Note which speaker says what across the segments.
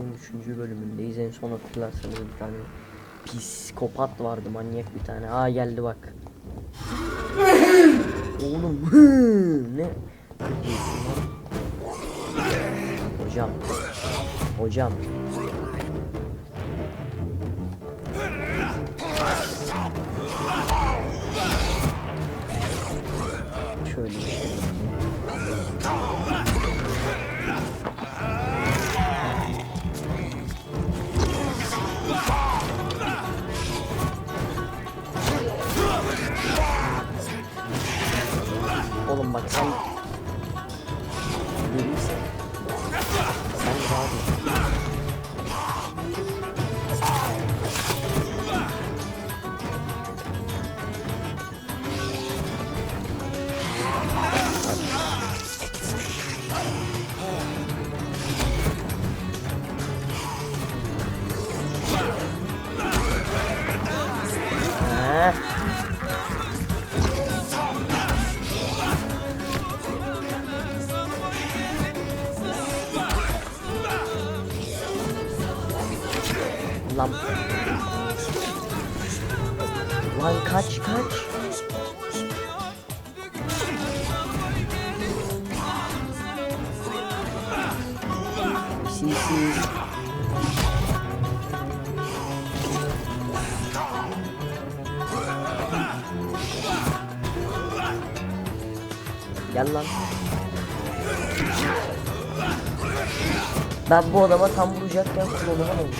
Speaker 1: serinin 3. bölümündeyiz. En son hatırlarsanız bir tane psikopat vardı, manyak bir tane. Aa geldi bak. Oğlum ne? Hocam. Hocam. Şöyle. Oğlum bak sen değilsin. Sen rahat ol. Lan. Lan kaç. Sisi. Gel lan. Ben bu adama tam vuracakken kullanıma ne oluyor?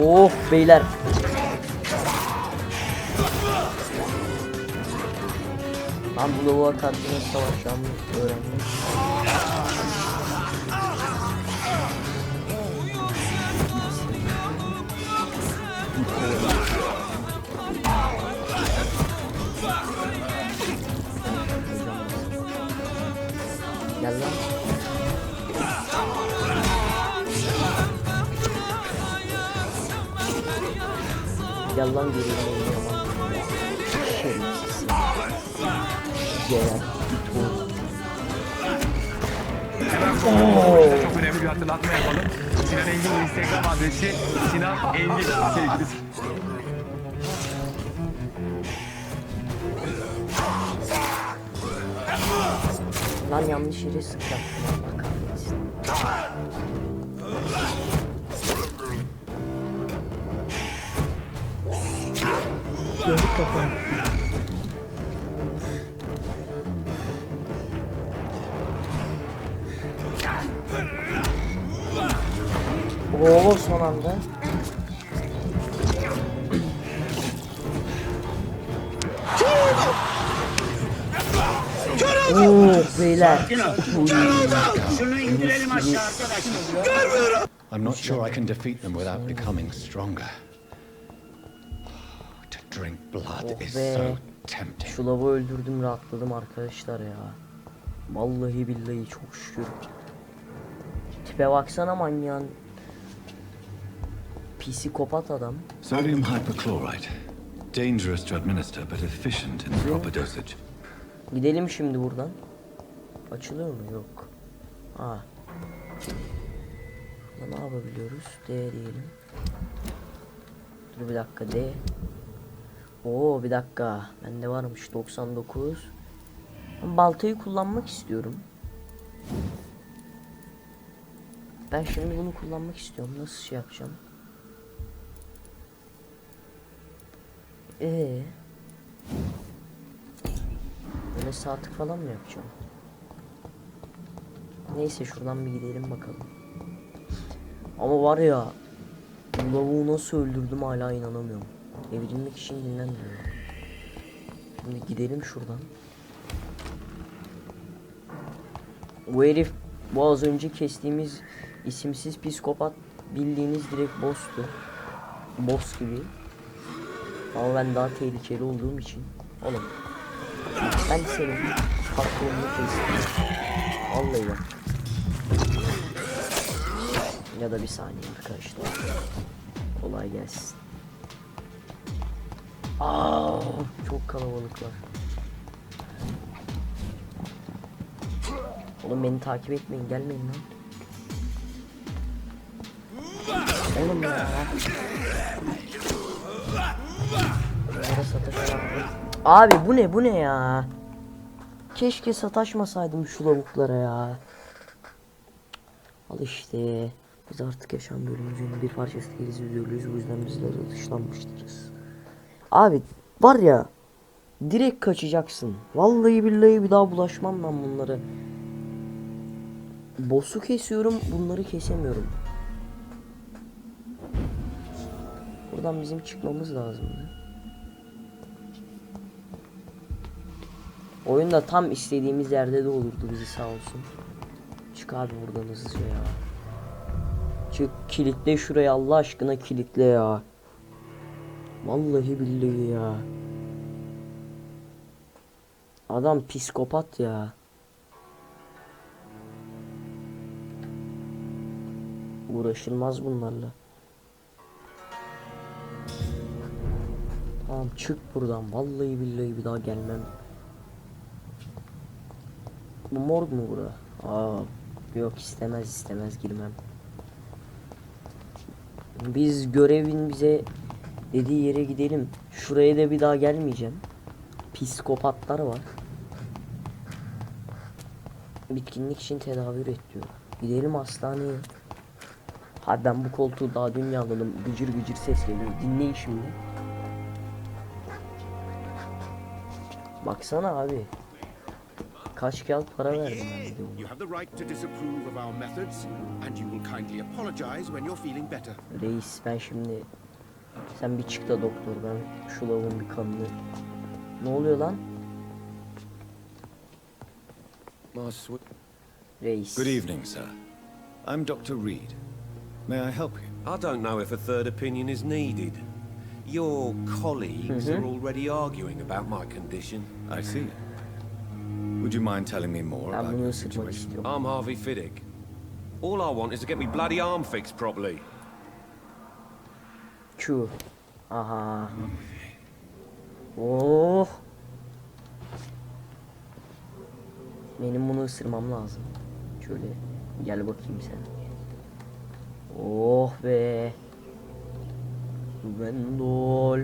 Speaker 1: Oh beyler. Ben bu lavuğa karşı nasıl savaşacağımı öğrendim. Gel lan. Gel lan geri yaman. Şerefsiz. Gel.
Speaker 2: Çok önemli bir hatırlatma yapalım. Sinan Engin'in Instagram adresi Sinan Engin sevgilisi.
Speaker 1: Lan yanlış yere sıkacağım. Allah kahretsin. Gördük kafam. Oo son anda. Oo beyler.
Speaker 3: Şunu indirelim aşağı arkadaşlar.
Speaker 4: I'm not sure I can defeat them without becoming stronger. To drink blood is so tempting.
Speaker 1: Şu lavu öldürdüm, rahatladım arkadaşlar ya. Vallahi billahi çok şükür. Tipe baksana manyağın. Psikopat adam.
Speaker 4: Sodium hypochlorite. Dangerous to administer but efficient in the proper dosage.
Speaker 1: Gidelim şimdi buradan. Açılıyor mu? Yok. Aa. Burada ne yapabiliyoruz? D diyelim. Dur bir dakika D. Oo bir dakika. Bende varmış 99. Ben baltayı kullanmak istiyorum. Ben şimdi bunu kullanmak istiyorum. Nasıl şey yapacağım? Böyle sağ tık falan mı yapacağım? Neyse şuradan bir gidelim bakalım. Ama var ya, bu lavuğu nasıl öldürdüm hala inanamıyorum. Evrilmek için dinlen diyor. Şimdi gidelim şuradan. Bu herif, bu az önce kestiğimiz isimsiz psikopat bildiğiniz direkt boss'tu. Boss gibi. Ama ben daha tehlikeli olduğum için. Oğlum. Ben senin patronunu kestim. Vallahi bak. Ya da bir saniye arkadaşlar. Kolay gelsin. Aa, çok kalabalıklar. Oğlum beni takip etmeyin, gelmeyin lan. Oğlum ya. Bunlara sataşamam. Abi bu ne ya? Keşke sataşmasaydım şu lavuklara ya. Al işte. Biz artık yaşam bölümümüzün bir parçası değiliz, üzülürüz. Bu yüzden bizlere dışlanmıştırız. Abi var ya, direkt kaçacaksın. Vallahi billahi bir daha bulaşmam ben bunları. Boss'u kesiyorum, bunları kesemiyorum. Buradan bizim çıkmamız lazımdı. Oyunda tam istediğimiz yerde de olurdu bizi, sağ olsun. Çık abi buradan hızlıca ya. Çık, kilitle şurayı Allah aşkına, kilitle ya. Vallahi billahi ya. Adam psikopat ya. Uğraşılmaz bunlarla. Tamam çık buradan. Vallahi billahi bir daha gelmem. Bu morg mu bura? Aa, yok istemez girmem. Biz görevin bize dediği yere gidelim. Şuraya da bir daha gelmeyeceğim. Psikopatlar var. Bitkinlik için tedavi üret diyor. Gidelim hastaneye. Hadi ben bu koltuğu daha dün yanladım. Gıcır gıcır ses geliyor. Dinleyin şimdi. Baksana abi. Kaç kağıt para verdim ben bir de
Speaker 3: You have the right to disapprove of our methods, and you will kindly apologize when you're feeling better.
Speaker 1: Reis ben şimdi... Sen bir çık da doktor, ben şu lavuğun bir kanını... Ne oluyor lan? Reis.
Speaker 4: Good evening, sir. I'm Dr. Reed. May I help you?
Speaker 5: I don't know if a third opinion is needed. Your colleagues are already arguing about my condition.
Speaker 4: I see. Would you mind telling me more
Speaker 1: Ben
Speaker 4: about
Speaker 1: bunu
Speaker 4: your
Speaker 1: ısırmak
Speaker 4: situation?
Speaker 1: istiyorum.
Speaker 5: I'm Harvey Fiddick. All I want is to get me bloody arm fixed properly.
Speaker 1: Q. Aha. Oh. Benim bunu ısırmam lazım. Şöyle gel bakayım sen. Oh be. Wendol.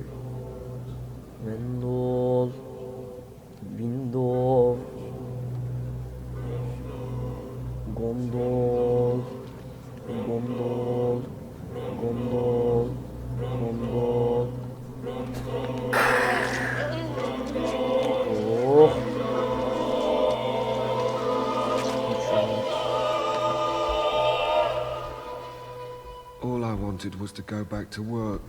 Speaker 1: Wendol. Window. Gondol. Gondol. Gondol. Gondol. Oh.
Speaker 6: All I wanted was to go back to work,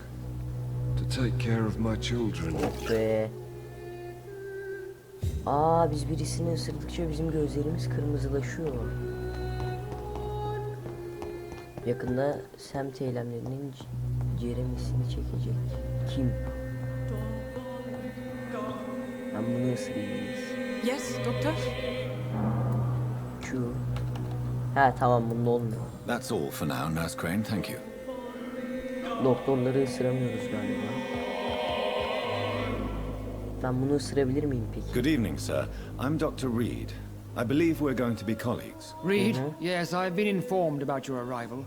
Speaker 6: to take care of my children.
Speaker 1: Oh be. Aa, biz birisini ısırdıkça bizim gözlerimiz kırmızılaşıyor. Yakında semt eylemlerinin ceremesini çekecek. Kim? Ben bunu ısırayım.
Speaker 7: Yes, doctor?
Speaker 1: Q. Ha tamam, bunda olmuyor.
Speaker 4: That's all for now, Nurse Crane. Thank you.
Speaker 1: Doktorları ısıramıyoruz galiba. Ben bunu ısırabilir miyim peki?
Speaker 4: Good evening, sir. I'm Dr. Reed. I believe we're going to be colleagues.
Speaker 8: Reed, yes, I've been informed about your arrival.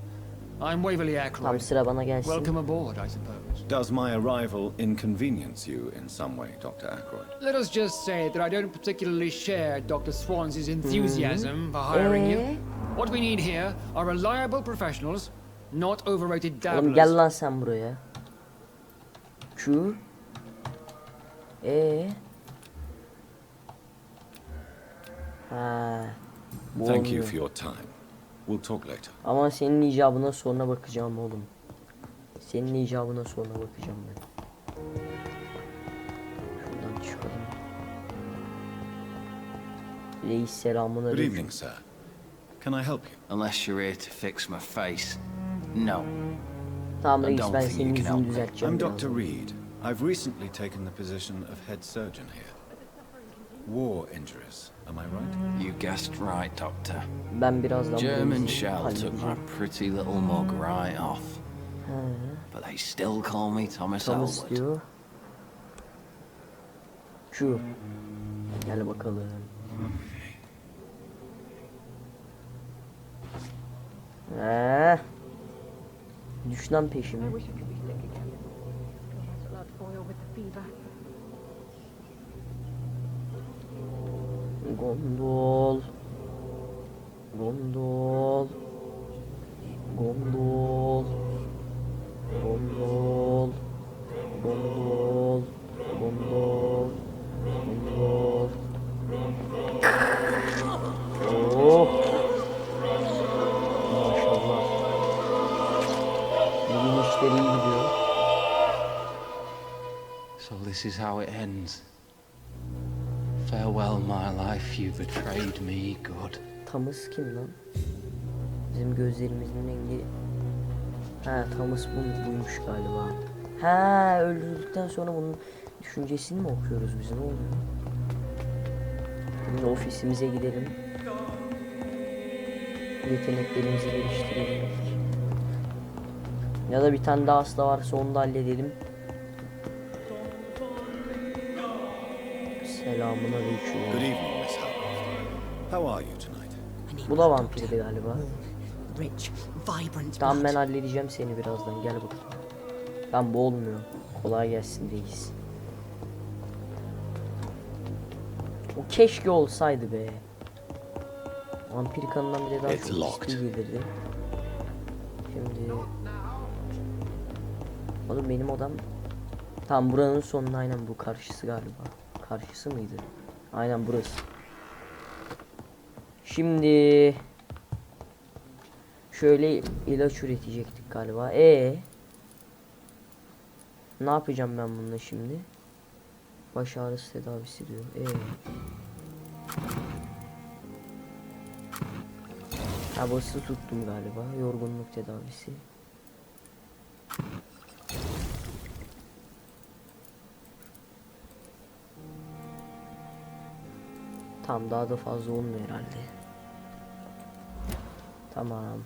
Speaker 8: I'm Waverly
Speaker 1: Tam
Speaker 8: Ackroyd.
Speaker 1: sıra bana gelsin.
Speaker 8: Welcome aboard, I suppose.
Speaker 4: Does my arrival inconvenience you in some way, Dr. Ackroyd?
Speaker 8: Let us just say that I don't particularly share Dr. Swans's enthusiasm for hiring you. What we need here are reliable professionals, not overrated
Speaker 1: Oğlum
Speaker 8: dabblers.
Speaker 1: gel lan sen buraya. Q. Ha. Bu
Speaker 4: Thank you
Speaker 1: olmuyor.
Speaker 4: for your time. We'll talk later.
Speaker 1: Ama senin icabına sonra bakacağım oğlum. Senin icabına sonra bakacağım ben. Şuradan çıkalım. Reis selamun
Speaker 4: Good
Speaker 1: aleyküm.
Speaker 4: evening, sir. Can I help you?
Speaker 7: Unless you're here to fix my face. No.
Speaker 1: Tamam
Speaker 7: I
Speaker 1: reis,
Speaker 7: don't
Speaker 1: ben
Speaker 7: think
Speaker 1: senin
Speaker 7: you can
Speaker 1: yüzünü
Speaker 7: help me.
Speaker 1: düzelteceğim
Speaker 4: I'm Dr.
Speaker 1: birazdan.
Speaker 4: Reed. I've recently taken the position of head surgeon here. War injuries, am I right?
Speaker 7: You guessed right, Doctor.
Speaker 1: Ben birazdan
Speaker 7: German
Speaker 1: bu
Speaker 7: shell took my
Speaker 1: halledeceğim.
Speaker 7: pretty little mug right off. But they still call me Thomas
Speaker 1: Thomas
Speaker 7: Elwood.
Speaker 1: diyor. Şu. Gel bakalım. Düş lan peşime.
Speaker 9: I wish I could be sick again. Like that lad boy with the fever.
Speaker 1: Gondol. Gondol. Gondol. Gondol. Gondol. Gondol. Gondol. Oh. Maşallah. Bugün işleri iyi gidiyor.
Speaker 7: So this is how it ends. Farewell, my life. You betrayed me, God.
Speaker 1: Thomas kim lan? Bizim gözlerimizin rengi... Ha, Thomas buymuş galiba. Ha, öldürdükten sonra bunun düşüncesini mi okuyoruz biz, ne oluyor? Şimdi ofisimize gidelim. Yeteneklerimizi geliştirelim. Ya da bir tane daha hasta varsa onu da halledelim. Selamun
Speaker 4: Good
Speaker 1: aleyküm.
Speaker 4: evening, Miss Howard. How are you tonight?
Speaker 1: Bu da vampirdi galiba.
Speaker 9: Rich, vibrant
Speaker 1: Tamam, ben
Speaker 9: blood.
Speaker 1: halledeceğim seni birazdan, gel bakalım. Tamam, bu olmuyor. Kolay gelsin reis. O keşke olsaydı be. Vampir kanından bile daha
Speaker 7: It's
Speaker 1: çok
Speaker 7: locked.
Speaker 1: isteği gelirdi. Şimdi... Oğlum benim odam... Tamam, buranın sonuna, aynen bu karşısı galiba. Karşısı mıydı? Aynen burası. Şimdi... Şöyle ilaç üretecektik galiba. Ne yapacağım ben bununla şimdi? Baş ağrısı tedavisi diyor. Ha, bası tuttum galiba. Yorgunluk tedavisi. Tam daha da fazla olmuyor herhalde. Tamam.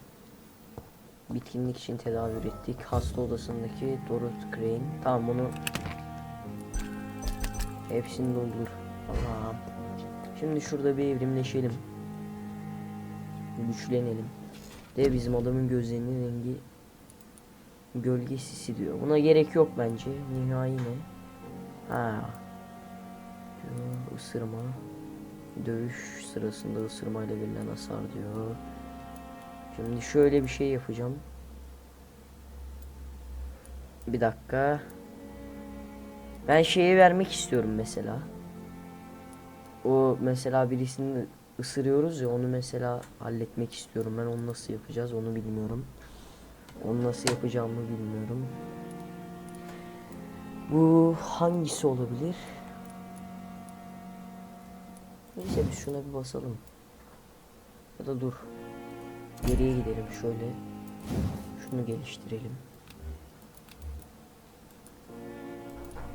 Speaker 1: Bitkinlik için tedavi ürettik. Hasta odasındaki Dorothy Crane. Tamam, bunu hepsini doldur. Tamam. Şimdi şurada bir evrimleşelim. Güçlenelim. De bizim adamın gözlerinin rengi gölge sisi diyor. Buna gerek yok bence. Nihai ne? Ha. Diyor, ısırma. Dövüş sırasında ısırmayla verilen hasar diyor. Şimdi şöyle bir şey yapacağım. Bir dakika. Ben şeyi vermek istiyorum mesela. O mesela birisini ısırıyoruz ya, onu mesela halletmek istiyorum. Ben onu nasıl yapacağız onu bilmiyorum. Onu nasıl yapacağımı bilmiyorum. Bu hangisi olabilir? Neyse biz şuna bir basalım. Ya da dur. Geriye gidelim şöyle. Şunu geliştirelim.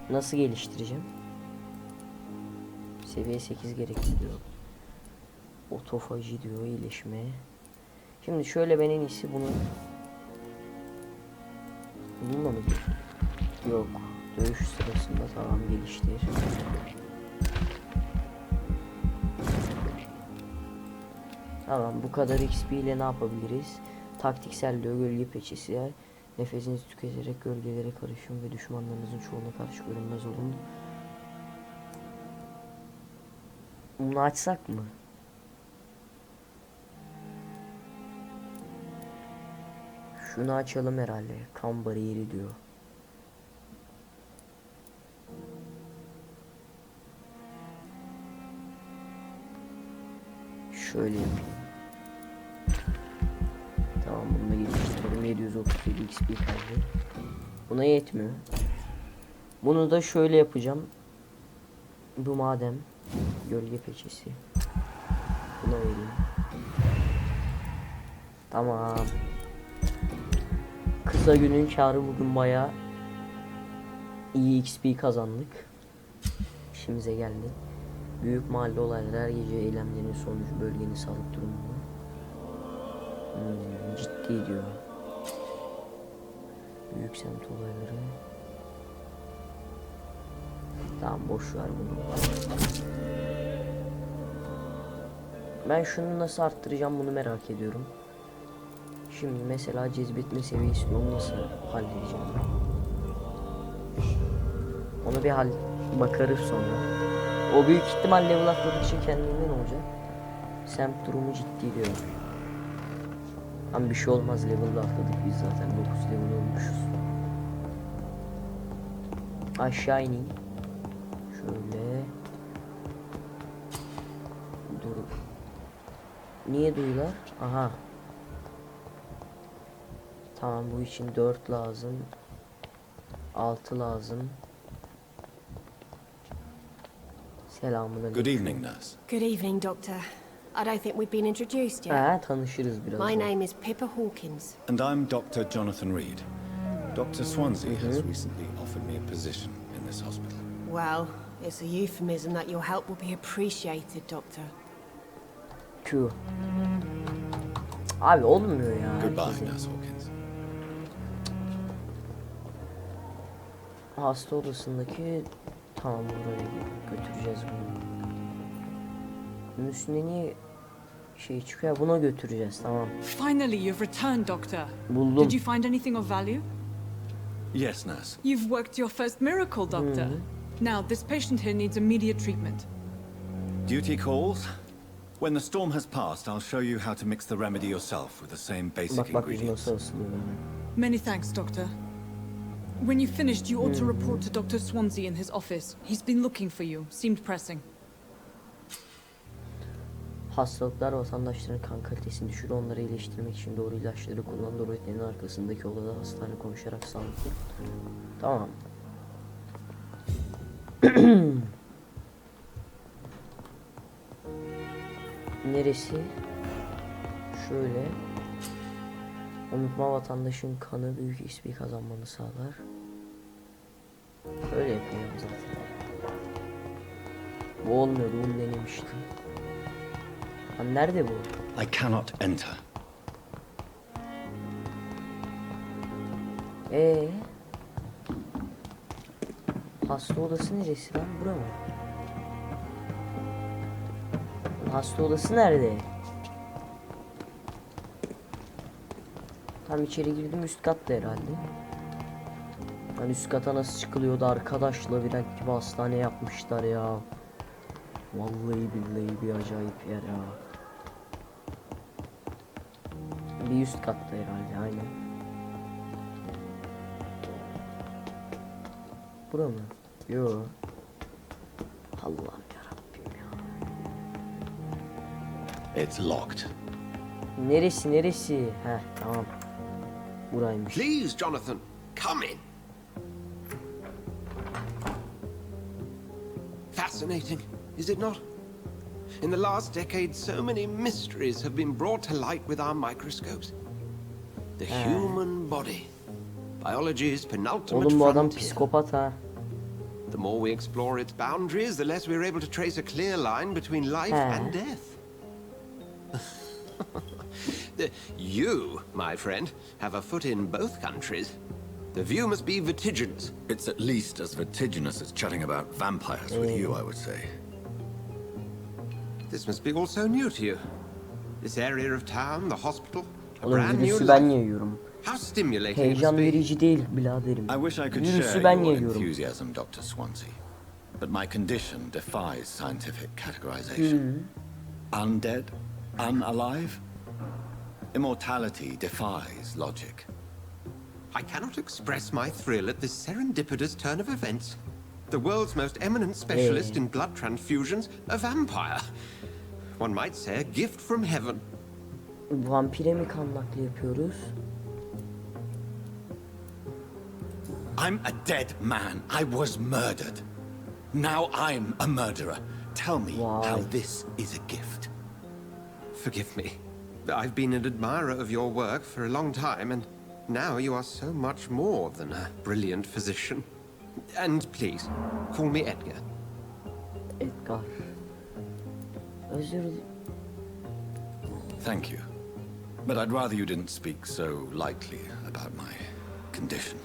Speaker 1: Nasıl geliştireceğim? Seviye 8 gerekli diyor. Otofaji diyor, iyileşme. Şimdi şöyle, ben en iyisi bunu... Bununla mı? Yok. Dövüş sırasında tamam, geliştir. Tamam, bu kadar XP ile ne yapabiliriz? Taktiksel diyor, gölge peçesi. Nefesinizi tüketerek gölgelere karışın ve düşmanlarınızın çoğuna karşı görünmez olun. Bunu açsak mı? Şunu açalım herhalde. Kan bariyeri diyor. Şöyle yapayım. Tamam, bunu da geliştirelim. 737 XP kaldı. Buna yetmiyor. Bunu da şöyle yapacağım. Bu madem gölge peçesi. Buna vereyim. Tamam. Kısa günün karı bugün bayağı iyi XP kazandık. İşimize geldi. Büyük mahalle olayları her gece eylemlerin sonucu bölgenin sağlık durumunu. Ciddi diyor. Büyük semt olayları. Tamam boş ver bunu. Ben şunu nasıl arttıracağım bunu merak ediyorum. Şimdi mesela cezbetme seviyesini onu nasıl halledeceğim? Onu bir bakarız sonra. O büyük ihtimal level atladıkça kendinden olacak. Semt durumu ciddi diyor. Ama bir şey olmaz, level'da atladık biz zaten 9 level olmuşuz. Aşağı ineyim. Şöyle. Dur. Niye duyular? Aha. Tamam bu için 4 lazım. 6 lazım. Selamünaleyküm.
Speaker 4: Good evening, nurse.
Speaker 10: Good evening, Doctor. I don't think we've been introduced yet.
Speaker 1: Ha, tanışırız biraz.
Speaker 10: My name is Pippa Hawkins.
Speaker 4: And I'm Dr. Jonathan Reed. Dr. Swansea has recently offered me a position in this hospital.
Speaker 10: Well, it's a euphemism that your help will be appreciated, Doctor.
Speaker 1: Q. Abi olmuyor ya.
Speaker 4: Goodbye,
Speaker 1: herkese.
Speaker 4: Nurse Hawkins.
Speaker 1: Hasta odasındaki tamam buraya götüreceğiz bunu. Bunun üstünde niye şey çıkıyor? Buna götüreceğiz tamam.
Speaker 11: Finally, you've returned, Doctor.
Speaker 1: Buldum.
Speaker 11: Did you find anything of value?
Speaker 4: Yes, nurse.
Speaker 11: You've worked your first miracle, Doctor. Now, this patient here needs immediate treatment.
Speaker 4: Duty calls. When the storm has passed, I'll show you how to mix the remedy yourself with the same basic
Speaker 1: Bak bak yüzü
Speaker 4: ingredients.
Speaker 1: nasıl asılıyor.
Speaker 11: Many thanks, Doctor. When you've finished, you ought to report to Dr. Swansea in his office. He's been looking for you. Seemed pressing.
Speaker 1: Hastalıklar vatandaşların kan kalitesini düşürür. Onları iyileştirmek için doğru ilaçları kullan. Doğru yeteneğin arkasındaki odada hastane konuşarak sağlıklı. Tamam. Neresi? Şöyle. Unutma vatandaşın kanı büyük XP kazanmanı sağlar. Öyle yapıyorum zaten. Bu olmuyordu, bunu denemiştim. Ha, nerede bu?
Speaker 4: I cannot enter.
Speaker 1: Hasta odası neresi lan? Bura mı? Hasta odası nerede? Tam içeri girdim, üst katta herhalde. Hani üst kata nasıl çıkılıyordu arkadaş, labirent gibi hastane yapmışlar ya. Vallahi billahi bir acayip yer ya. Bir üst katta herhalde aynen. Bura mı? Yo. Allah'ım yarabbim ya.
Speaker 4: It's locked.
Speaker 1: Neresi? Heh tamam. Buraymış.
Speaker 3: Please, Jonathan, come in. Fascinating, is it not? In the last decade, so many mysteries have been brought to light with our microscopes. The human body, biology's penultimate
Speaker 1: Oğlum bu adam
Speaker 3: frontier.
Speaker 1: psikopat ha.
Speaker 3: The more we explore its boundaries, the less we're able to trace a clear line between life and death. You, my friend, have a foot in both countries. The view must be vertiginous.
Speaker 4: It's at least as vertiginous as chatting about vampires with you, I would say.
Speaker 3: This must be all so new to you. This area of town, the hospital, a
Speaker 1: Oğlum
Speaker 3: brand new
Speaker 1: virüsü ben
Speaker 3: life.
Speaker 1: yiyorum.
Speaker 3: How stimulating it
Speaker 1: Heyecan
Speaker 3: must be.
Speaker 1: verici değil biraderim.
Speaker 4: I wish I could
Speaker 1: Virüsü
Speaker 4: share
Speaker 1: ben
Speaker 4: your
Speaker 1: yiyorum.
Speaker 4: enthusiasm, Dr. Swansea. But my condition defies scientific categorization. Undead? Unalive? Immortality defies logic.
Speaker 3: I cannot express my thrill at this serendipitous turn of events. The world's most eminent specialist in blood transfusions, a vampire. One might say a gift from heaven.
Speaker 1: Vampire mi kan nakli yapıyoruz?
Speaker 4: I'm a dead man. I was murdered. Now I'm a murderer. Tell me how this is a gift.
Speaker 3: Forgive me. I've been an admirer of your work for a long time, and now you are so much more than a brilliant physician. And please, call me Edgar.
Speaker 1: Edgar. Özür dilerim.
Speaker 4: Thank you. But I'd rather you didn't speak so lightly about my condition.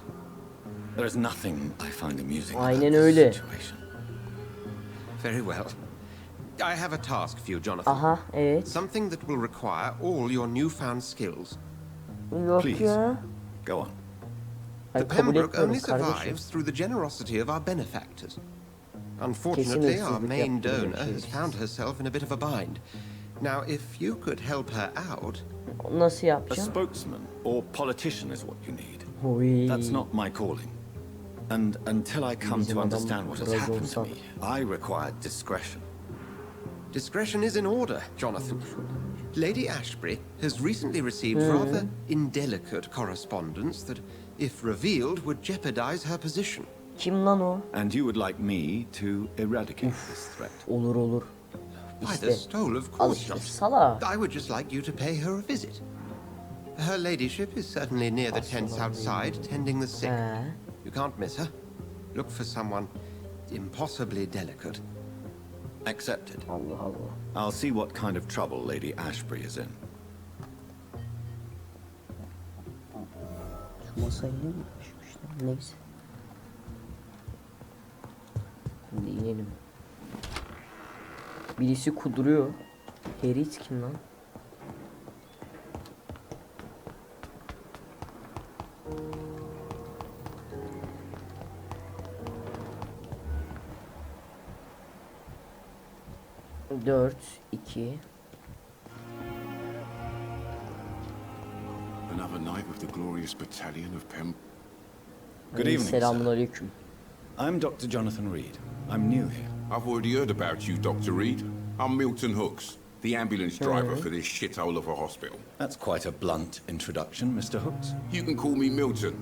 Speaker 4: There is nothing I find amusing about
Speaker 1: Aynen
Speaker 4: this
Speaker 1: öyle.
Speaker 4: situation.
Speaker 3: Very well. I have a task for you, Jonathan.
Speaker 1: Aha, evet.
Speaker 3: Something that will require all your newfound skills.
Speaker 1: Yok
Speaker 4: Please,
Speaker 1: ya.
Speaker 4: go on.
Speaker 3: The
Speaker 1: Ben kabul
Speaker 3: Pembroke only
Speaker 1: etmiyorum kardeşim.
Speaker 3: survives through the generosity of our benefactors. Unfortunately, our
Speaker 1: hırsızlık
Speaker 3: main
Speaker 1: yaptı
Speaker 3: donor
Speaker 1: böyle
Speaker 3: has
Speaker 1: şey.
Speaker 3: found herself in a bit of a bind. Now, if you could help her out...
Speaker 1: Nasıl
Speaker 4: A
Speaker 1: yapacağım?
Speaker 4: spokesman or politician is what you need.
Speaker 1: Oy.
Speaker 4: That's not my calling. And until I come
Speaker 1: Bizim
Speaker 4: to
Speaker 1: adam
Speaker 4: understand what has
Speaker 1: biraz
Speaker 4: happened to
Speaker 1: olsa-
Speaker 4: me, I require discretion.
Speaker 3: Discretion is in order, Jonathan. Lady Ashbury has recently received rather indelicate correspondence that, if revealed, would jeopardize her position.
Speaker 1: Kim lan o?
Speaker 4: And you would like me to eradicate this threat.
Speaker 1: Olur olur.
Speaker 3: By the
Speaker 1: İşte.
Speaker 3: stole, of
Speaker 1: Al
Speaker 3: course,
Speaker 1: işte
Speaker 3: Jonathan.
Speaker 1: sala.
Speaker 3: I would just like you to pay her a visit. Her ladyship is certainly near the tents outside, tending the sick.
Speaker 1: He.
Speaker 3: You can't miss her. Look for someone impossibly delicate.
Speaker 4: Accepted.
Speaker 1: Allah Allah.
Speaker 4: I'll see what kind of trouble Lady Ashbury is in.
Speaker 1: Şu masayla mı uğraşmışlar? Neyse. Şimdi inelim. Birisi kuduruyor. Herit kim lan? Dört, iki.
Speaker 12: Another night with the glorious battalion of
Speaker 4: Good evening, sir.
Speaker 1: Selamünaleyküm.
Speaker 4: I'm Dr. Jonathan Reed. I'm new here.
Speaker 12: I've already heard about you, Dr. Reed. I'm Milton Hooks, the ambulance driver for this shithole of a hospital.
Speaker 4: That's quite a blunt introduction, Mr. Hooks.
Speaker 12: You can call me Milton.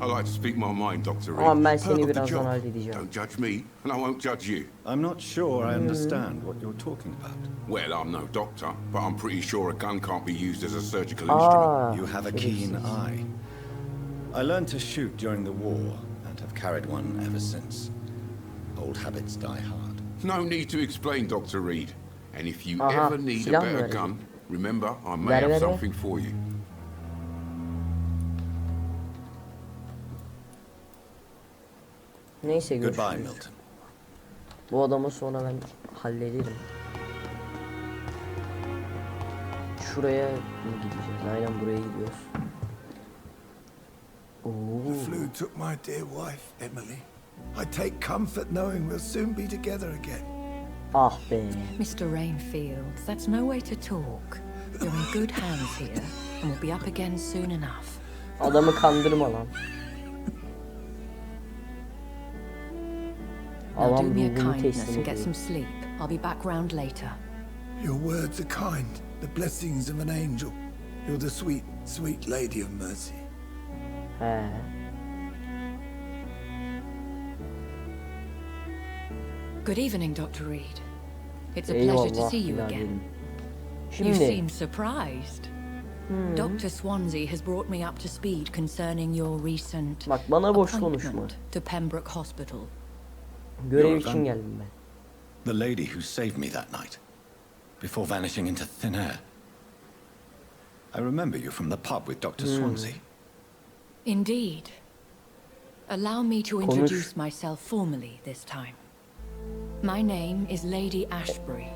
Speaker 12: I like to speak my mind, Dr. Reed.
Speaker 1: Ama ben seni
Speaker 12: Perk of the
Speaker 1: birazdan
Speaker 12: job.
Speaker 1: halledeceğim.
Speaker 12: Don't judge me, and I won't judge you.
Speaker 4: I'm not sure I understand what you're talking about.
Speaker 12: Well, I'm no doctor, but I'm pretty sure a gun can't be used as a surgical
Speaker 1: Ah.
Speaker 12: instrument.
Speaker 4: You have a keen eye. I learned to shoot during the war and have carried one ever since. Old habits die hard.
Speaker 12: No need to explain, Dr. Reed. And if you
Speaker 1: Aha,
Speaker 12: ever need a
Speaker 1: silah mı
Speaker 12: better
Speaker 1: verecek?
Speaker 12: gun, remember, I may
Speaker 1: Ver,
Speaker 12: have
Speaker 1: ver, ver.
Speaker 12: something for you.
Speaker 1: Neyse
Speaker 4: Goodbye,
Speaker 1: görüşürüz.
Speaker 4: Milton.
Speaker 1: Bu adamı sonra ben hallederim. Şuraya mı gideceğiz? Aynen buraya gidiyoruz. Oo.
Speaker 13: The flu took my dear wife, Emily. I take comfort knowing we'll soon be together again.
Speaker 1: Ah be.
Speaker 14: Mr. Rainfield, that's no way to talk. You're in good hands here, and we'll be up again soon enough.
Speaker 1: Adamı kandırma lan.
Speaker 14: Now do
Speaker 1: Adam
Speaker 14: me a
Speaker 1: ruhunu
Speaker 14: kindness
Speaker 1: teslim
Speaker 14: and get
Speaker 1: ediyor.
Speaker 14: some sleep. I'll be back round later.
Speaker 13: Your words are kind, the blessings of an angel. You're the sweet, sweet lady of mercy.
Speaker 1: He.
Speaker 14: Good evening, Dr. Reed. It's a pleasure to
Speaker 1: Eyvallah,
Speaker 14: see you
Speaker 1: biraderim.
Speaker 14: again. You
Speaker 1: Şimdi
Speaker 14: seem surprised. Dr. Swansea has brought me up to speed concerning your recent
Speaker 1: bak bana boş konuşma.
Speaker 14: appointment to Pembroke Hospital.
Speaker 1: Görev için geldim ben.
Speaker 4: The lady who saved me that night, before vanishing into thin air. I remember you from the pub with Dr. Swansea.
Speaker 14: Indeed. Allow me to introduce myself formally this time. My name is Lady Ashbury.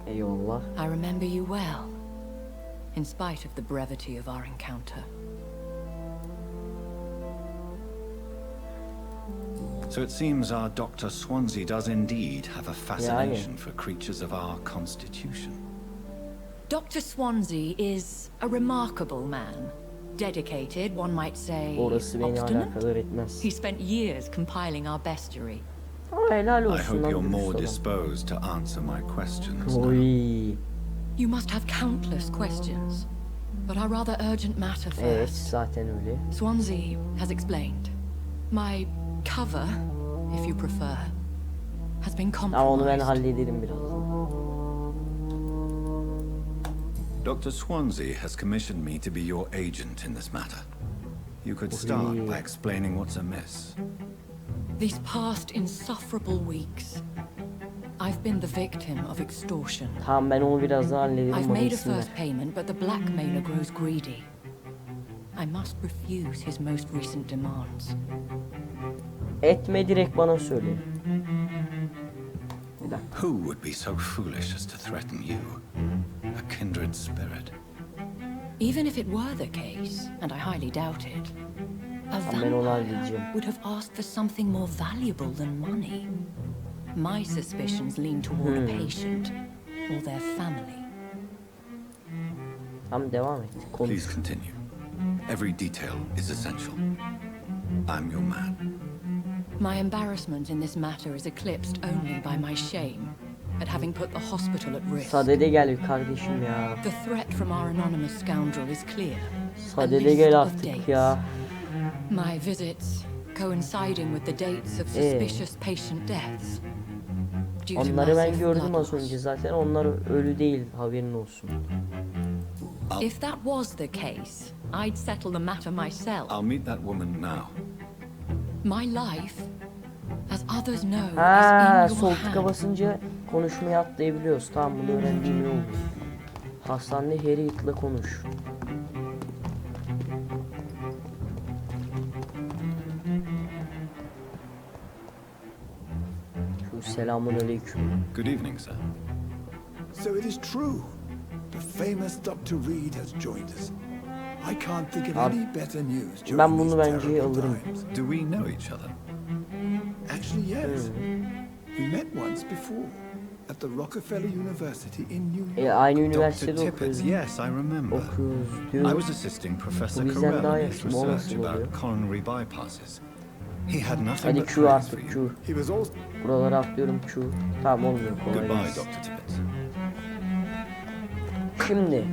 Speaker 1: Eyvallah.
Speaker 14: I remember you well, in spite of the brevity of our encounter.
Speaker 4: So it seems our Dr. Swansea does indeed have a fascination for creatures of our constitution.
Speaker 14: Dr. Swansea is a remarkable man. Dedicated, one might say,
Speaker 1: Orası beni
Speaker 14: obstinate.
Speaker 1: alakadar etmez.
Speaker 14: He spent years compiling our bestiary.
Speaker 1: Helal
Speaker 4: I
Speaker 1: olsun
Speaker 4: hope
Speaker 1: lan
Speaker 4: you're
Speaker 1: dürüst
Speaker 4: more
Speaker 1: adam.
Speaker 4: disposed to answer my questions now.
Speaker 1: Oy.
Speaker 14: You must have countless questions, but our rather urgent matter
Speaker 1: Evet
Speaker 14: first.
Speaker 1: zaten öyle.
Speaker 14: Swansea has explained. My cover, if you prefer, has been
Speaker 1: Ama onu ben
Speaker 14: compromised.
Speaker 1: hallederim birazdan.
Speaker 4: Dr. Swansea has commissioned me to be your agent in this matter. You could start by explaining what's amiss.
Speaker 14: These past insufferable weeks, I've been the victim of extortion.
Speaker 1: Tamam, ben onu biraz daha hallederim.
Speaker 14: I've made a first payment, but the blackmailer grows greedy. I must refuse his most recent demands.
Speaker 1: Etme, direkt bana söyle.
Speaker 4: Who would be so foolish as to threaten you, a kindred spirit?
Speaker 14: Even if it were the case, and I highly doubt it, a
Speaker 1: Ben onu
Speaker 14: vampire
Speaker 1: halledeceğim.
Speaker 14: would have asked for something more valuable than money. My suspicions lean toward a patient or their family.
Speaker 1: Tamam, devam et. Konuş.
Speaker 4: Please continue. Every detail is essential. I'm your man.
Speaker 14: My embarrassment in this matter is eclipsed only by my shame at having put the hospital at risk.
Speaker 1: Sadede gel kardeşim ya.
Speaker 14: The threat from our anonymous scoundrel is clear.
Speaker 1: Sadede gel artık ya.
Speaker 14: My visits coinciding with the dates of suspicious patient deaths.
Speaker 1: Onları ben gördüm az önce zaten. Onlar ölü değil, haberin olsun.
Speaker 14: If that was the case, I'd settle the matter myself.
Speaker 4: I'll meet that woman now.
Speaker 14: My life, as others know,
Speaker 1: Ha,
Speaker 14: is in
Speaker 1: sol
Speaker 14: your
Speaker 1: tıka
Speaker 14: hands.
Speaker 1: basınca konuşmayı atlayabiliyoruz. Tamam, bunu öğrendiğim iyi oldu. Hastanede Harriet'la konuş. Selamünaleyküm.
Speaker 4: Good evening, sir.
Speaker 13: So it is true. The famous Dr. Reed has joined us. I can't think of any better news during
Speaker 1: Ben bunu
Speaker 13: these
Speaker 1: bence
Speaker 13: terrible
Speaker 1: alırım.
Speaker 13: times.
Speaker 4: Do we know each other?
Speaker 13: Actually, yes. We met once before at the Rockefeller University in New York.
Speaker 1: Aynı
Speaker 4: Dr.
Speaker 1: üniversitede
Speaker 4: Tippett,
Speaker 1: okuyoruz.
Speaker 4: yes, I remember.
Speaker 1: Okuyoruz diyor.
Speaker 4: I was assisting Professor
Speaker 1: Bu bizden
Speaker 4: Carell
Speaker 1: daha
Speaker 4: in his
Speaker 1: yaşlı, o nasıl
Speaker 4: research
Speaker 1: oluyor?
Speaker 4: about coronary bypasses. He had nothing
Speaker 1: Hadi
Speaker 4: but
Speaker 1: Q
Speaker 4: praise for
Speaker 1: artık
Speaker 4: you.
Speaker 1: Q.
Speaker 13: He was also
Speaker 1: Buraları atlıyorum Q. Tamam, olmuyor, kolay
Speaker 4: Goodbye,
Speaker 1: gelsin.
Speaker 4: Dr. Tippett.
Speaker 1: Şimdi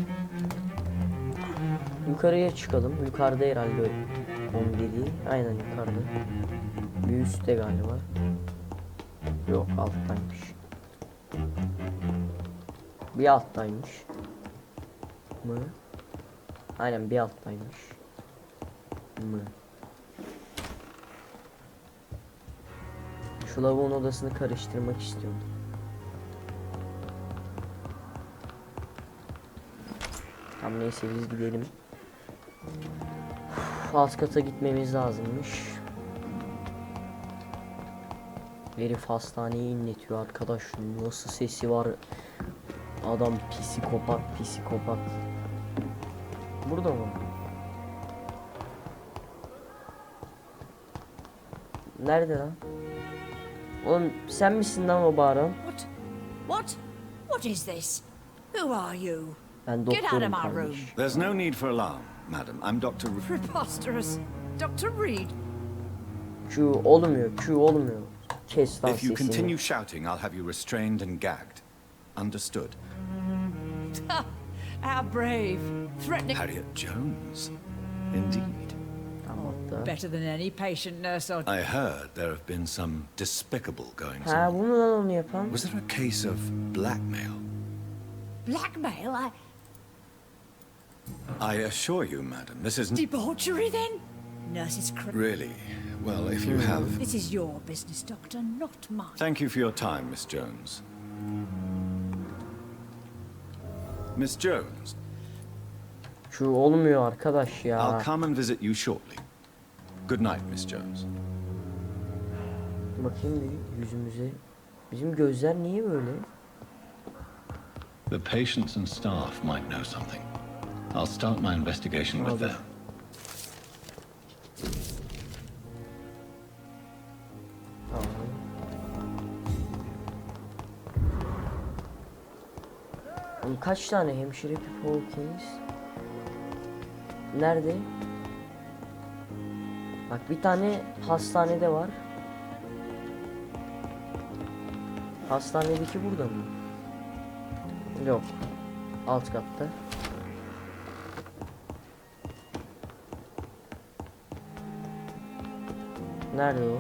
Speaker 1: yukarıya çıkalım. Yukarıda herhalde 11'i. Aynen yukarıda. Bir üstte galiba. Yok, alttaymış. Bir alttaymış. Mı? Aynen, bir alttaymış. Mı? Şu lavuğun odasını karıştırmak istiyorum. Tamam, neyse biz gidelim. Alt kata gitmemiz lazımmış. Herif hastaneyi inletiyor arkadaş. Nasıl sesi var. Adam psikopat. Burada mı? Nerede lan? Oğlum sen misin lan o bağıran?
Speaker 15: What is this? Who are you?
Speaker 1: Ben
Speaker 15: Get out of
Speaker 1: doktorum
Speaker 15: my room.
Speaker 1: kardeş.
Speaker 4: There's no need for alarm, madam. I'm Dr.
Speaker 15: Preposterous. Dr. Reed.
Speaker 1: Q olmuyor. Kes lan
Speaker 4: If you
Speaker 1: sesini.
Speaker 4: continue shouting, I'll have you restrained and gagged. Understood?
Speaker 15: How brave. Threatening.
Speaker 4: Harriet Jones. Indeed.
Speaker 15: Better than any patient nurse or...
Speaker 4: I heard there have been some despicable goings
Speaker 1: Ha,
Speaker 4: on.
Speaker 1: bunu lan onu yapan.
Speaker 4: Was there a case of blackmail?
Speaker 15: Blackmail?
Speaker 4: I assure you, madam, this isn't...
Speaker 15: Debauchery, then? Nurses...
Speaker 4: Really? Well, if you have...
Speaker 15: This is your business, Doctor, not mine.
Speaker 4: Thank you for your time, Miss Jones. Miss Jones.
Speaker 1: Q olmuyor arkadaş ya.
Speaker 4: I'll come and visit you shortly. Good night, Miss Jones.
Speaker 1: Bakayım bir yüzümüze. Bizim gözler niye böyle?
Speaker 4: The patients and staff might know something. I'll start my investigation with them. Oğlum kaç tane hemşire Hawkins? Nerede? Bak bir tane hastanede var. Hastanedeki burada mı? Yok. Alt katta. Nerede o?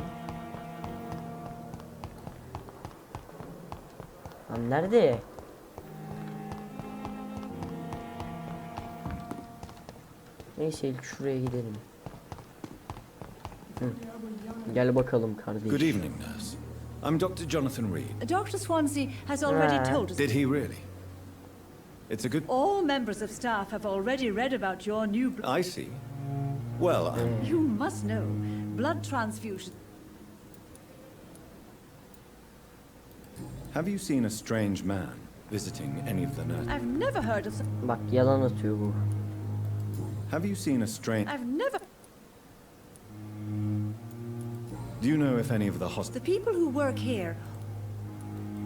Speaker 4: Lan nerede?
Speaker 1: Neyse ilk şuraya gidelim. Hı. Gel bakalım kardeşim.
Speaker 4: Good evening, nurse. I'm Dr. Jonathan Reed.
Speaker 15: Dr. Swansea has already told us.
Speaker 4: Did he really? It's a good...
Speaker 15: All members of staff have already read about your new...
Speaker 4: I see. Well,
Speaker 15: You must know, blood transfusion...
Speaker 4: Have you seen a strange man visiting any of the nurses?
Speaker 15: I've never heard of...
Speaker 1: Bak yalan atıyor bu.
Speaker 4: Have you seen a strange...
Speaker 15: I've never...
Speaker 4: Do you know if any of the
Speaker 15: The people who work here...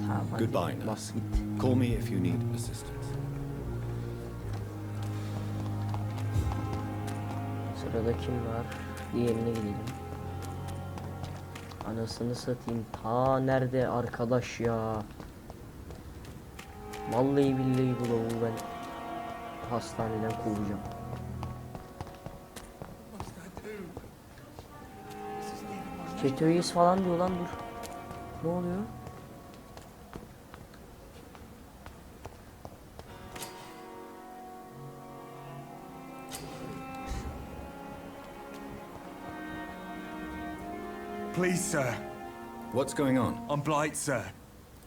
Speaker 1: Tamam,
Speaker 4: Goodbye, nurse. Call me if you need assistance.
Speaker 1: Sırada kim var? Diğerine gidelim. Anasını satayım. Ta nerede arkadaş ya? Vallahi billahi bu lavuğu ben hastaneden kovacağım. Çete üyesi falan diyor lan, dur. Ne oluyor?
Speaker 16: Please, sir.
Speaker 4: What's going on?
Speaker 16: I'm Blight, sir.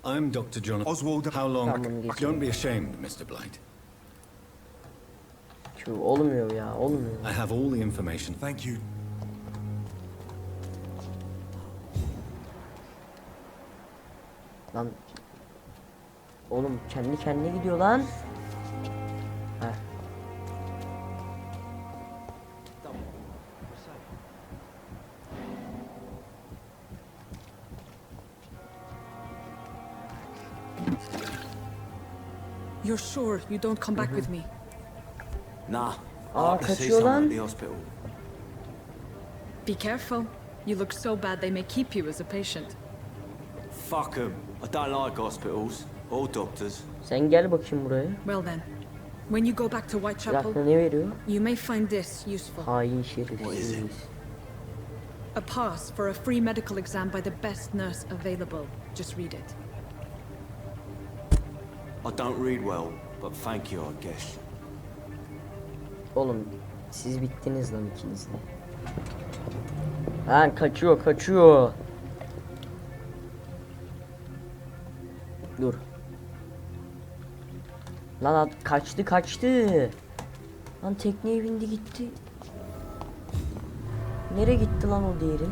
Speaker 4: I'm Dr. Jonathan.
Speaker 16: Oswald.
Speaker 4: How long?
Speaker 1: Tamam,
Speaker 4: Don't be ashamed, Mr. Blight.
Speaker 1: Şu olmuyor ya, olmuyor.
Speaker 4: I have all the information.
Speaker 16: Thank you.
Speaker 1: Lan. Oğlum kendi kendine gidiyor lan. Heh.
Speaker 11: You're sure you don't come back with me?
Speaker 7: Nah.
Speaker 1: Aa,
Speaker 7: I can see
Speaker 1: kaçıyor
Speaker 7: someone
Speaker 1: lan.
Speaker 7: at the hospital.
Speaker 11: Be careful. You look so bad they may keep you as a patient.
Speaker 7: Fuck 'em. I don't like hospitals or doctors.
Speaker 1: Sen gel bakayım buraya.
Speaker 11: Well then, when you go back to
Speaker 1: Bir
Speaker 11: Whitechapel,
Speaker 1: dakika, ne veriyor?
Speaker 11: you may find this useful.
Speaker 1: Hain şerefsiz.
Speaker 11: A pass for a free medical exam by the best nurse available. Just read it.
Speaker 7: I don't read well, but thank you, I guess.
Speaker 1: Oğlum siz bittiniz lan ikiniz de. Lan kaçıyor, kaçıyor. Dur. Lan kaçtı, kaçtı. Lan tekneye bindi gitti. Nereye gitti lan o diğeri?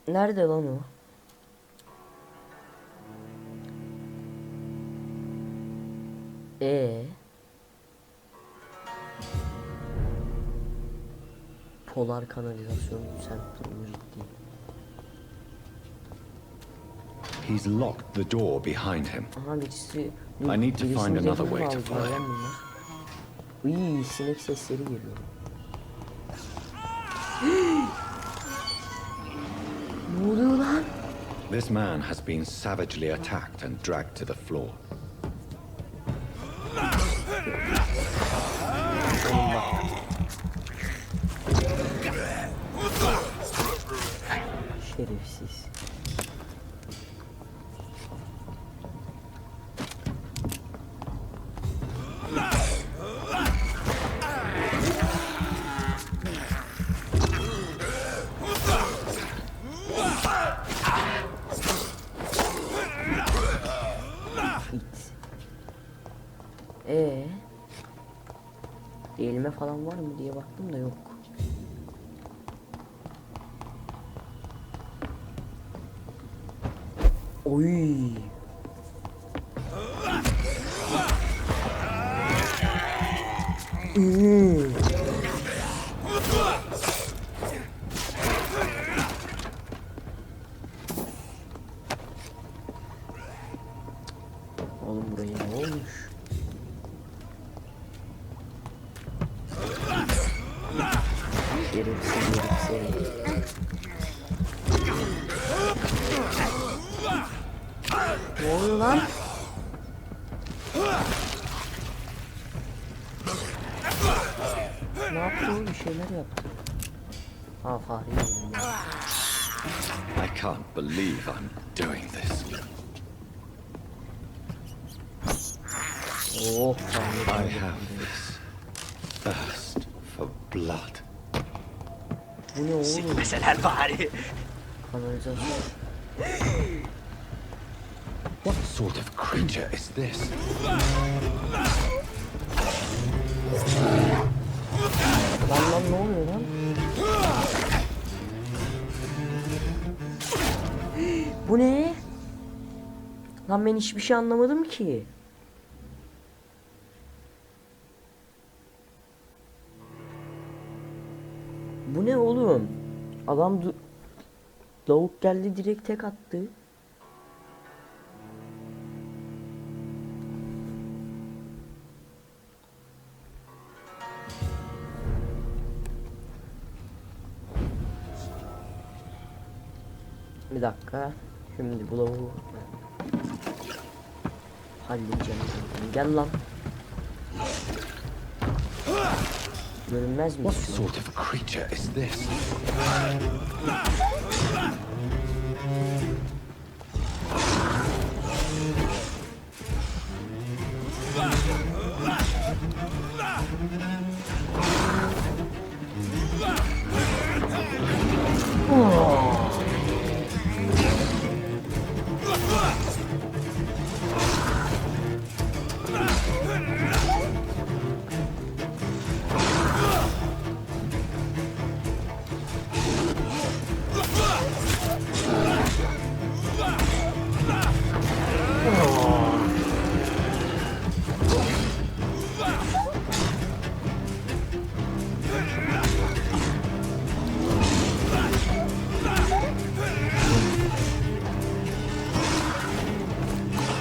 Speaker 1: Nerede lan o? Polar kanalizasyon semptomu ciddi.
Speaker 4: He's locked the door behind him.
Speaker 1: Aha birisi...
Speaker 4: I need to find another way to
Speaker 1: follow
Speaker 4: follow him.
Speaker 1: Iiii sinek sesleri geliyor. Ne oluyor lan?
Speaker 4: This man has been savagely attacked and dragged to the floor.
Speaker 1: Şerefsiz. Eğilme falan var mı diye baktım da yok. Oy. Oğlum buraya ne olmuş? Ne oluyor lan? Ne yaptı o? Bir şeyler yaptı. Ha Fahri.
Speaker 4: I can't believe I'm doing this.
Speaker 1: Oh,
Speaker 4: I have this thirst for blood.
Speaker 1: Bu ne oğlum?
Speaker 7: Sikmeseler bari.
Speaker 1: Kanalizasyon.
Speaker 4: What sort of creature is this?
Speaker 1: Lan ne oluyor lan? Bu ne? Lan ben hiçbir şey anlamadım ki. Bu ne oğlum? Adam lavuk geldi direkt tek attı. Bir dakika. Şimdi bu lavuğu halledeceğim. Gel lan. Görünmez mi?
Speaker 4: What sort of creature is this?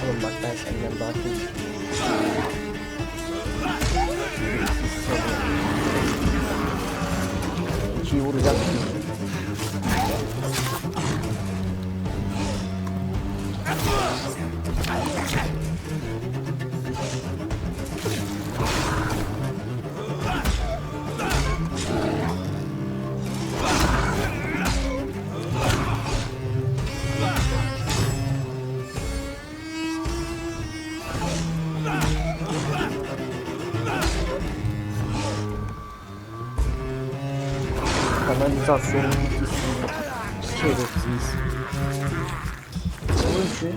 Speaker 1: Oğlum bak ben senden daha çok İkiyi vuracağım. Kanalizasyonun şerefsiz. Bu işi.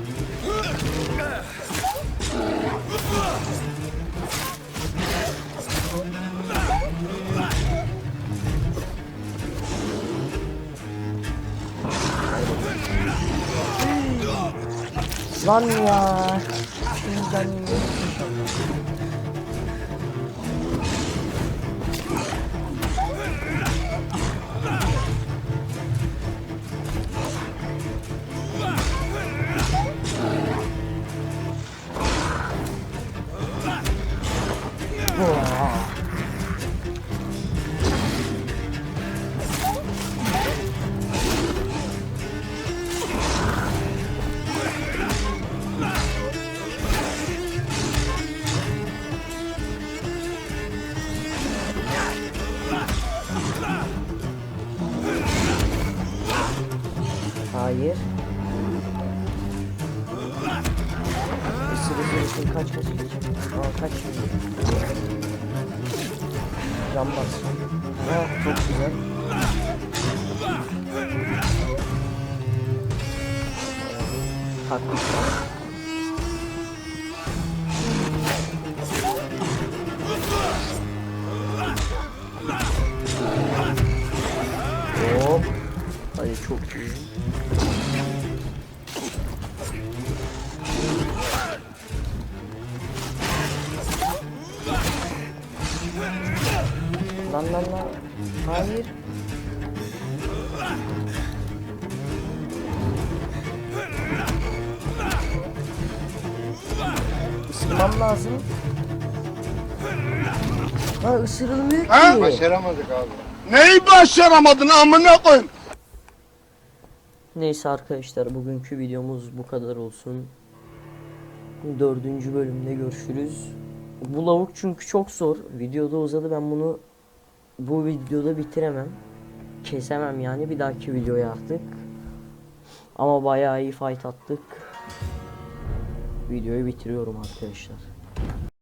Speaker 1: Lan ya. Şimdiden hayır. Isırıcı kaç geçeceğim? Aa kaç şimdi? Cam bas. Aa çok güzel. Haklısın. Hop. Hadi çok iyi. Lan. Hayır. Isırmam lazım. Ha ısırılmıyor ki.
Speaker 17: Ha? Başaramadık abi. Neyi başaramadın amına koyayım?
Speaker 1: Neyse arkadaşlar bugünkü videomuz bu kadar olsun. 4. bölümde görüşürüz. Bu lavuk çünkü çok zor. Videoda uzadı, ben bunu bu videoda bitiremem. Kesemem yani bir dahaki videoya artık. Ama bayağı iyi fight attık. Videoyu bitiriyorum arkadaşlar.